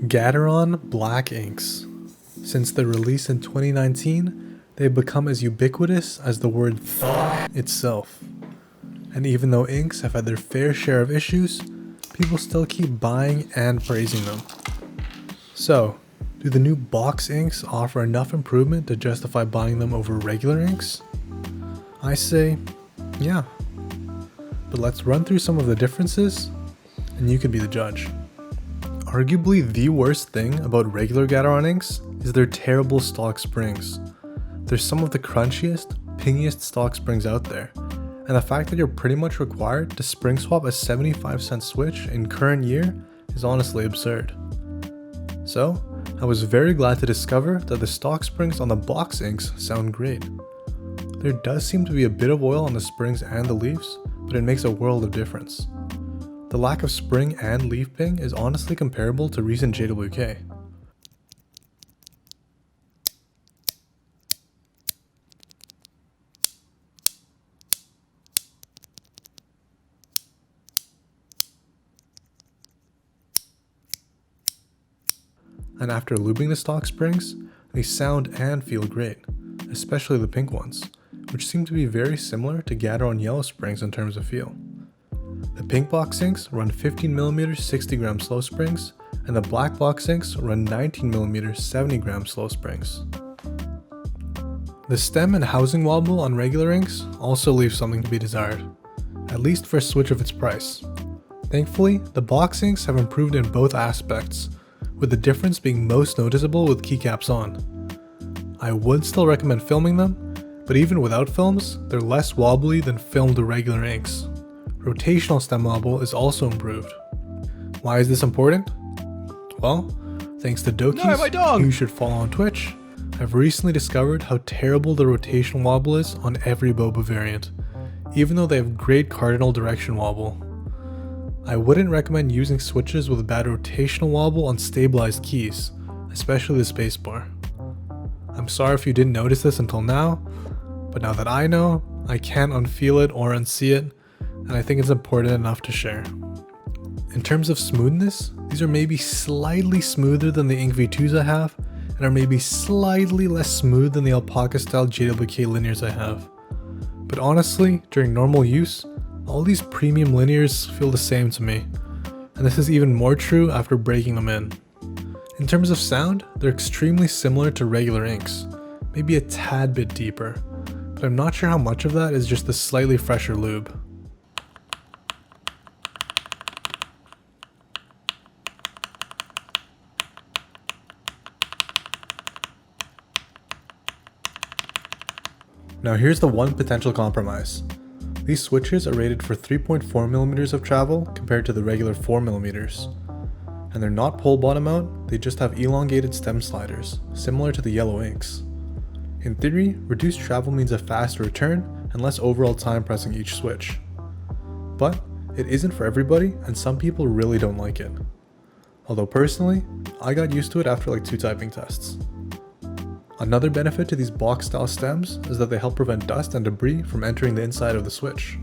Gateron black inks. Since their release in 2019, they've become as ubiquitous as the word itself. And even though inks have had their fair share of issues, people still keep buying and praising them. So, do the new box inks offer enough improvement to justify buying them over regular inks? I say, yeah. But let's run through some of the differences, and you can be the judge. Arguably the worst thing about regular Gateron inks is their terrible stock springs. They're some of the crunchiest, pingiest stock springs out there, and the fact that you're pretty much required to spring swap a 75-cent switch in current year is honestly absurd. So, I was very glad to discover that the stock springs on the box inks sound great. There does seem to be a bit of oil on the springs and the leaves, but it makes a world of difference. The lack of spring and leaf ping is honestly comparable to recent JWK. And after lubing the stock springs, they sound and feel great, especially the pink ones, which seem to be very similar to Gateron yellow springs in terms of feel. The pink box inks run 15mm 60g slow springs, and the black box inks run 19mm 70g slow springs. The stem and housing wobble on regular inks also leave something to be desired, at least for a switch of its price. Thankfully, the box inks have improved in both aspects, with the difference being most noticeable with keycaps on. I would still recommend filming them, but even without films, they're less wobbly than filmed regular inks. Rotational stem wobble is also improved. Why is this important? Well, thanks to Doakyz, who you should follow on Twitch, I've recently discovered how terrible the rotational wobble is on every boba variant, even though they have great cardinal direction wobble. I wouldn't recommend using switches with bad rotational wobble on stabilized keys, especially the spacebar. I'm sorry if you didn't notice this until now, but now that I know, I can't unfeel it or unsee it, and I think it's important enough to share. In terms of smoothness, these are maybe slightly smoother than the Ink V2s I have, and are maybe slightly less smooth than the alpaca style JWK linears I have. But honestly, during normal use, all these premium linears feel the same to me, and this is even more true after breaking them in. In terms of sound, they're extremely similar to regular inks, maybe a tad bit deeper, but I'm not sure how much of that is just the slightly fresher lube. Now here's the one potential compromise. These switches are rated for 3.4mm of travel compared to the regular 4mm. And they're not pole bottom mount, they just have elongated stem sliders, similar to the yellow inks. In theory, reduced travel means a faster return and less overall time pressing each switch. But it isn't for everybody, and some people really don't like it. Although personally, I got used to it after like 2 typing tests. Another benefit to these box style stems is that they help prevent dust and debris from entering the inside of the switch.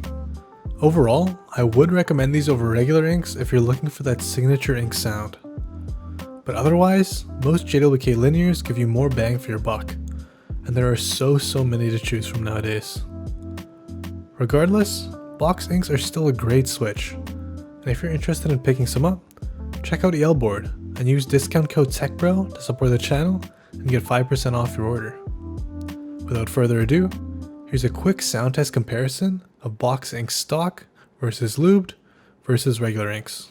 Overall, I would recommend these over regular inks if you're looking for that signature ink sound. But otherwise, most JWK linears give you more bang for your buck, and there are so many to choose from nowadays. Regardless, box inks are still a great switch, and if you're interested in picking some up, check out ELBoard and use discount code TechBro to support the channel and get 5% off your order. Without further ado, here's a quick sound test comparison of box ink stock versus lubed versus regular inks.